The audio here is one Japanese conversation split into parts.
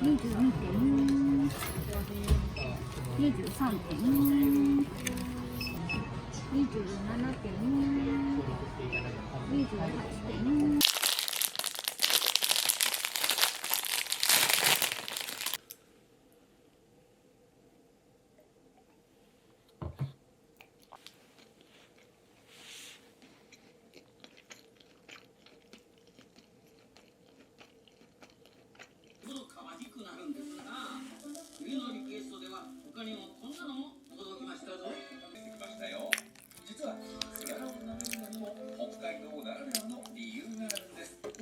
22点、23点、27点、28点。冬のリクエストでは他にもこんなのも届きましたぞ。してきましたよ。実は菅原を舐めるのにも北海道ならではの理由があるんです。今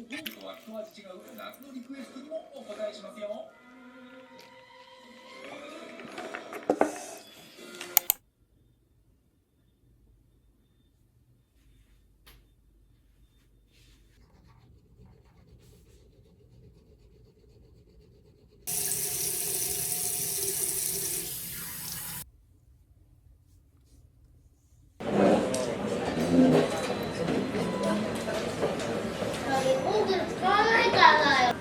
度は一味違う夏のリクエストにもお答えしますよ。ゴーグル使わないからだよ。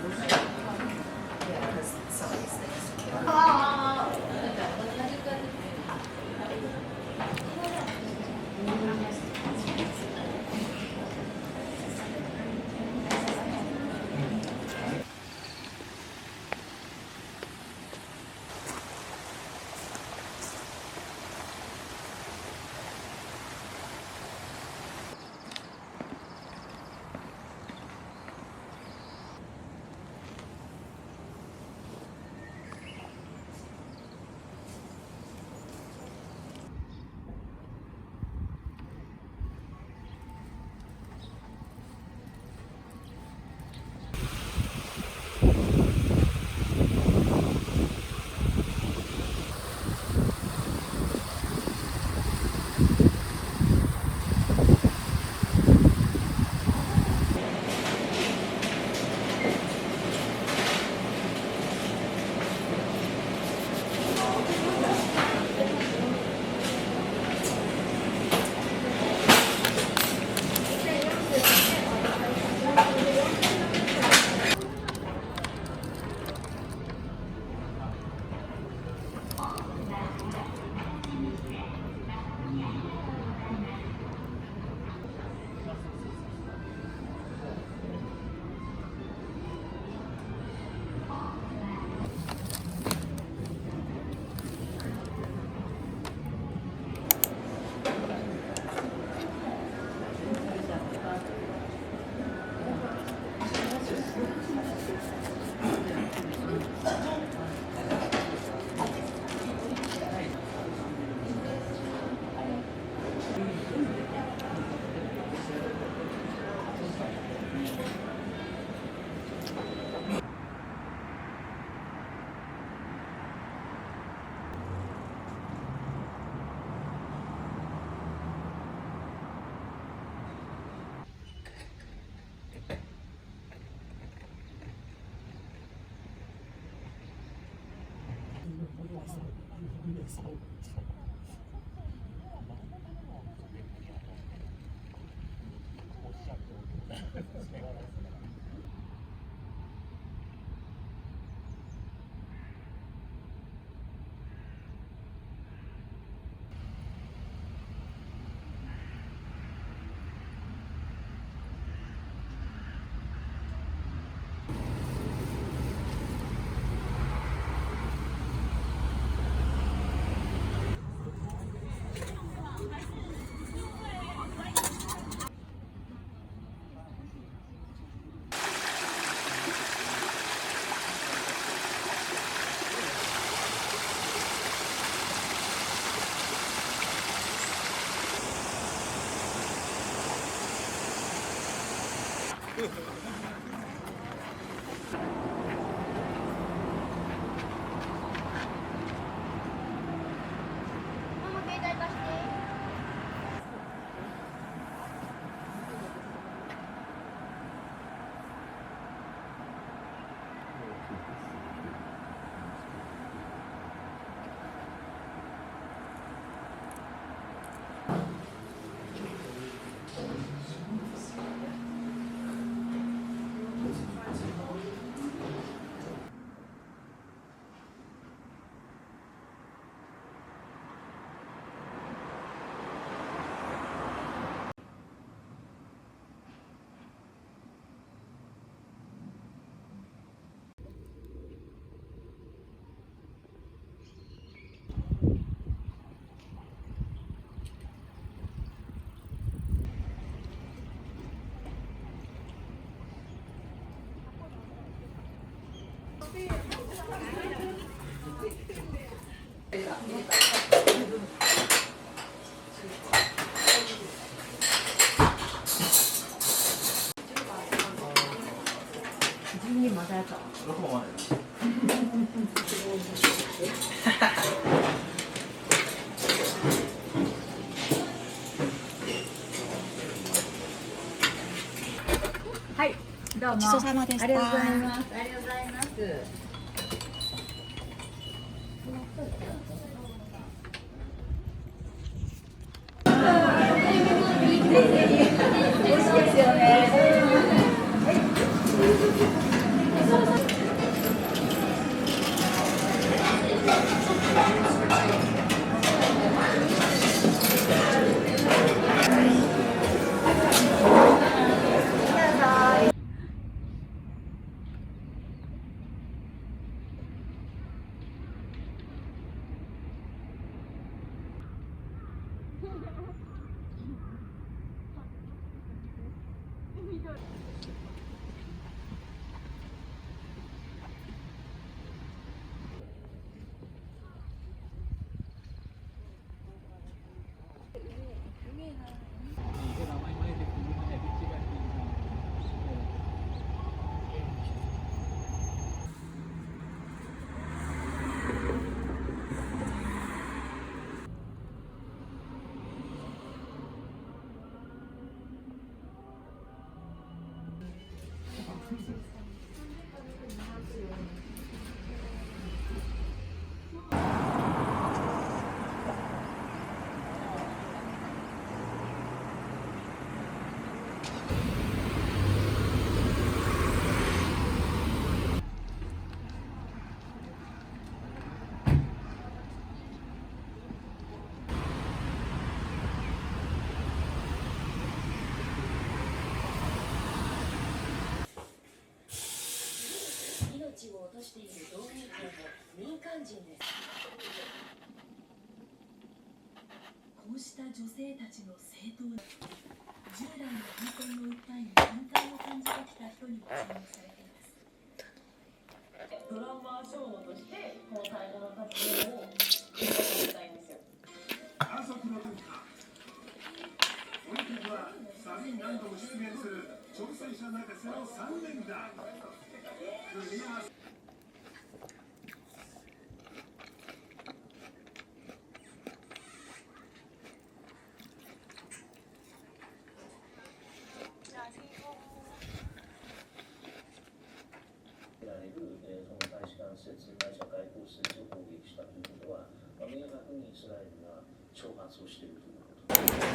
ママ携帯貸して。12まだやった。6もまで。はい、どうも。ごちそうさまでした。ありがとうございます。ありがとうございます。美味しいですよね。命を落としている同盟校も民間人です。こうした女性たちの正当な従来の反戦の訴えに反対を感じてきた人にも注目されています。ドラマーショーとしてこの最後の活動を繰り返したいんですよ。家族の文化。本日はサビ何度も出現する挑戦者泣かせの3連弾。組み合わせられるその大使館施設ないしは外交施設を攻撃したということは、明確にイスラエルが挑発をしているということです。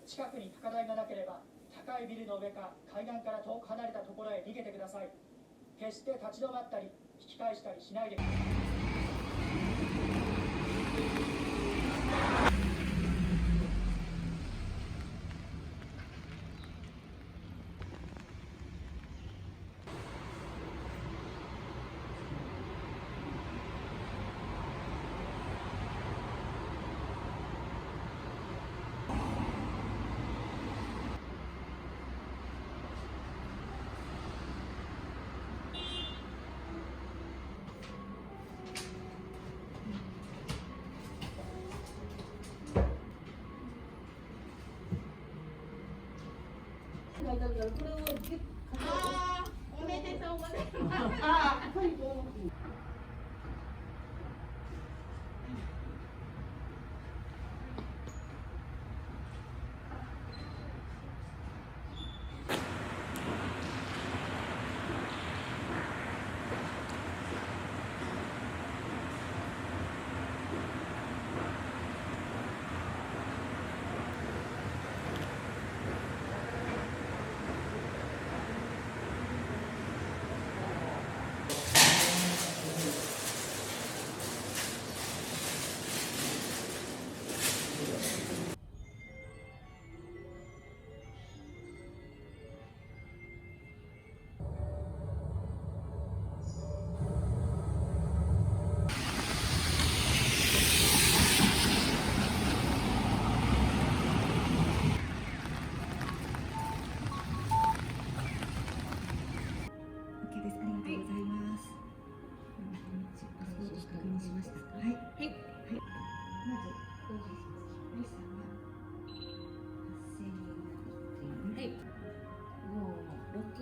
近くに高台がなければ高いビルの上か海岸から遠く離れたところへ逃げてください。決して立ち止まったり引き返したりしないでください。おめでとうございます。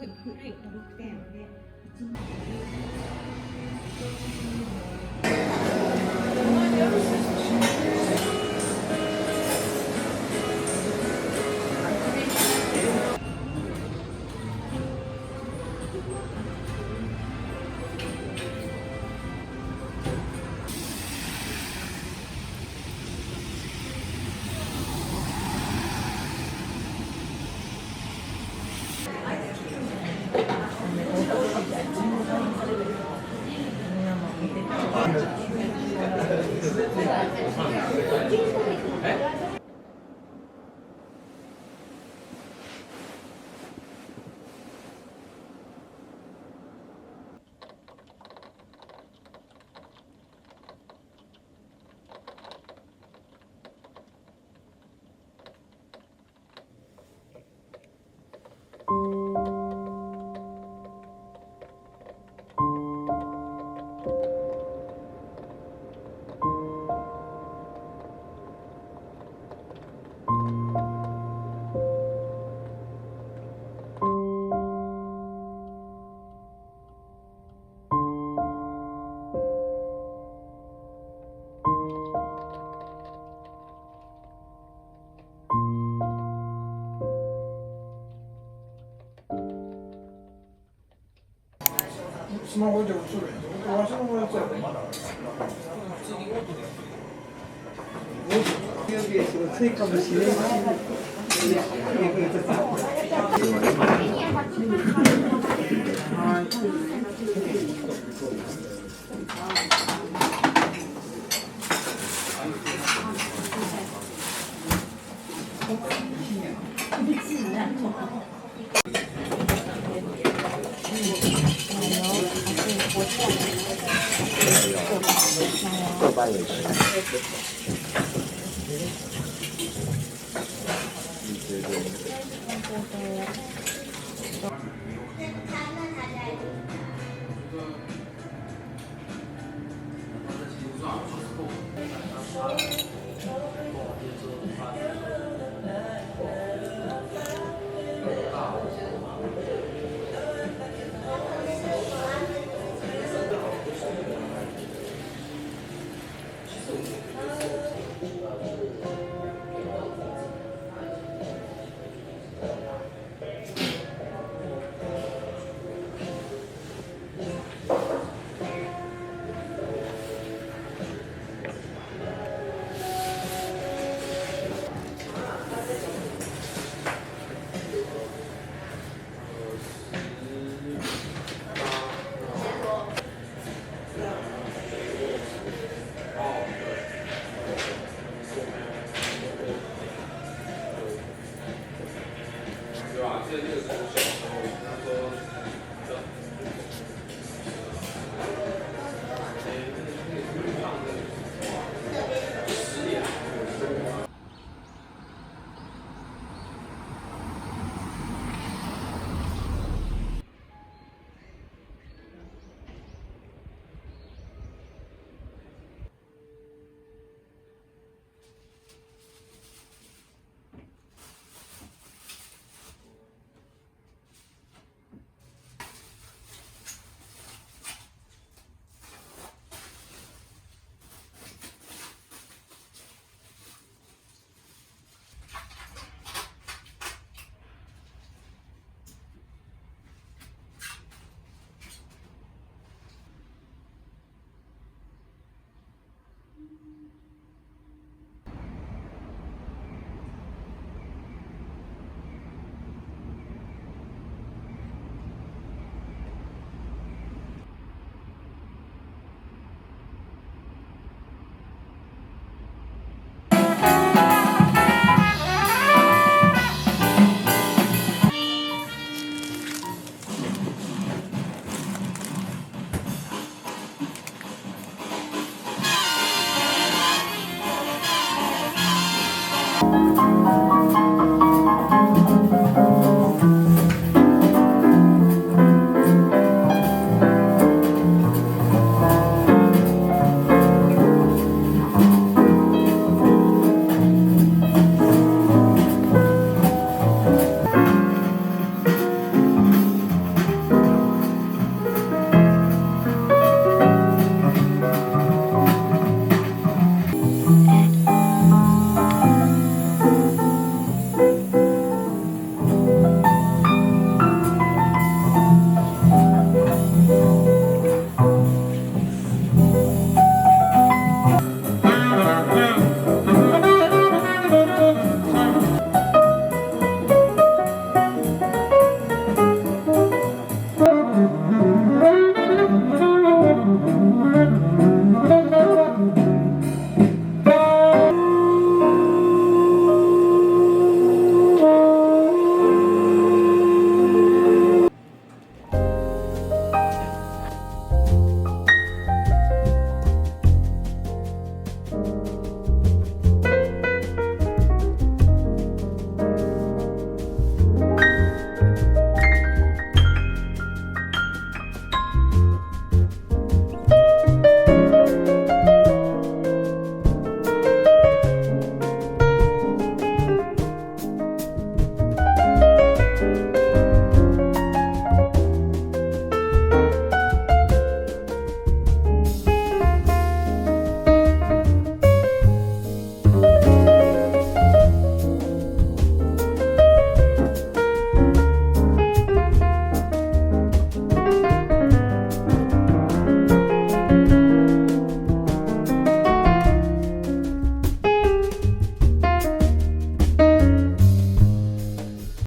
6点でスマホで映るやん。わしのやつやでまだ。ついかもしれない。はい。